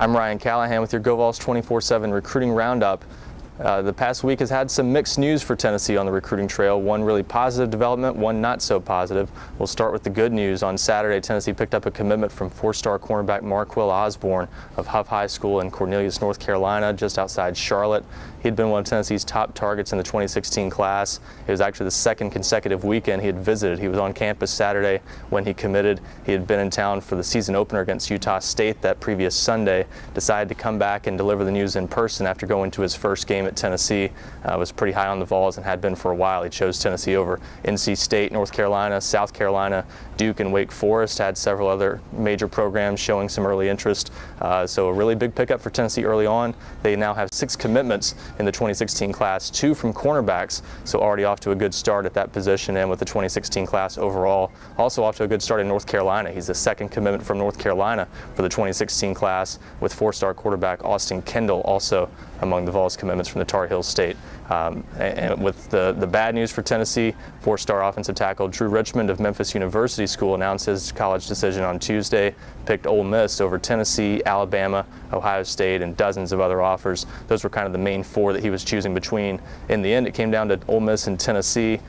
I'm Ryan Callahan with your Vols 24/7 recruiting roundup. The past week has had some mixed news for Tennessee on the recruiting trail. One really positive development, one not so positive. We'll start with the good news. On Saturday, Tennessee picked up a commitment from four-star cornerback MarkWill Osborne of Huff High School in Cornelius, North Carolina, just outside Charlotte. He'd been one of Tennessee's top targets in the 2016 class. It was actually the second consecutive weekend he had visited. He was on campus Saturday when he committed. He had been in town for the season opener against Utah State that previous Sunday, decided to come back and deliver the news in person after going to his first game at Tennessee. Was pretty high on the Vols and had been for a while. He chose Tennessee over NC State, North Carolina, South Carolina, Duke, and Wake Forest. Had several other major programs showing some early interest. So a really big pickup for Tennessee early on. They now have 6 commitments in the 2016 class, 2 from cornerbacks, so already off to a good start at that position, and with the 2016 class overall. Also off to a good start in North Carolina. He's the second commitment from North Carolina for the 2016 class, with 4-star quarterback Austin Kendall also among the Vols commitments from the Tar Heel State. And with the bad news for Tennessee, 4-star offensive tackle Drew Richmond of Memphis University School announced his college decision on Tuesday, picked Ole Miss over Tennessee, Alabama, Ohio State, and dozens of other offers. Those were kind of the main 4 that he was choosing between. In the end, it came down to Ole Miss and Tennessee.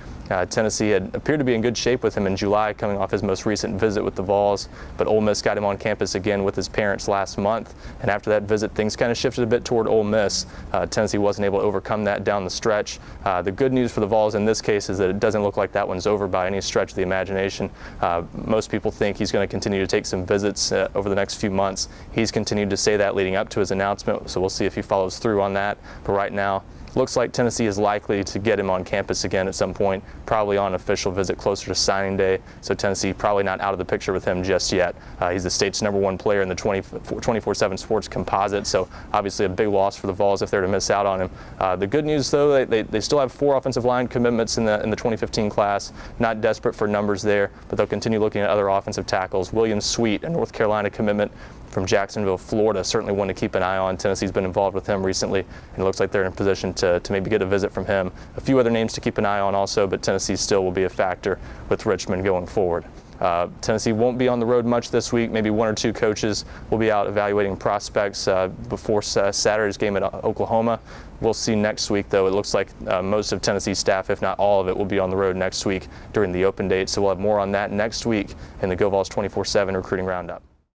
Tennessee had appeared to be in good shape with him in July, coming off his most recent visit with the Vols, but Ole Miss got him on campus again with his parents last month, and after that visit, things kind of shifted a bit toward Ole Miss. Tennessee wasn't able to overcome that down the stretch. The good news for the Vols in this case is that it doesn't look like that one's over by any stretch of the imagination. Most people think he's going to continue to take some visits over the next few months. He's continued to say that leading up to his announcement, so we'll see if he follows through on that. But right now, looks like Tennessee is likely to get him on campus again at some point, probably on an official visit closer to signing day. So Tennessee probably not out of the picture with him just yet. He's the state's #1 player in the 24/7 sports composite, so obviously a big loss for the Vols if they're to miss out on him. The good news, though, they still have 4 offensive line commitments in the 2015 class. Not desperate for numbers there, but they'll continue looking at other offensive tackles. William Sweet, a North Carolina commitment from Jacksonville, Florida, certainly one to keep an eye on. Tennessee's been involved with him recently, and it looks like they're in a position to maybe get a visit from him. A few other names to keep an eye on also, but Tennessee still will be a factor with Richmond going forward. Tennessee won't be on the road much this week. Maybe 1 or 2 coaches will be out evaluating prospects before Saturday's game at Oklahoma. We'll see next week, though. It looks like most of Tennessee's staff, if not all of it, will be on the road next week during the open date. So we'll have more on that next week in the Vols 24/7 recruiting roundup.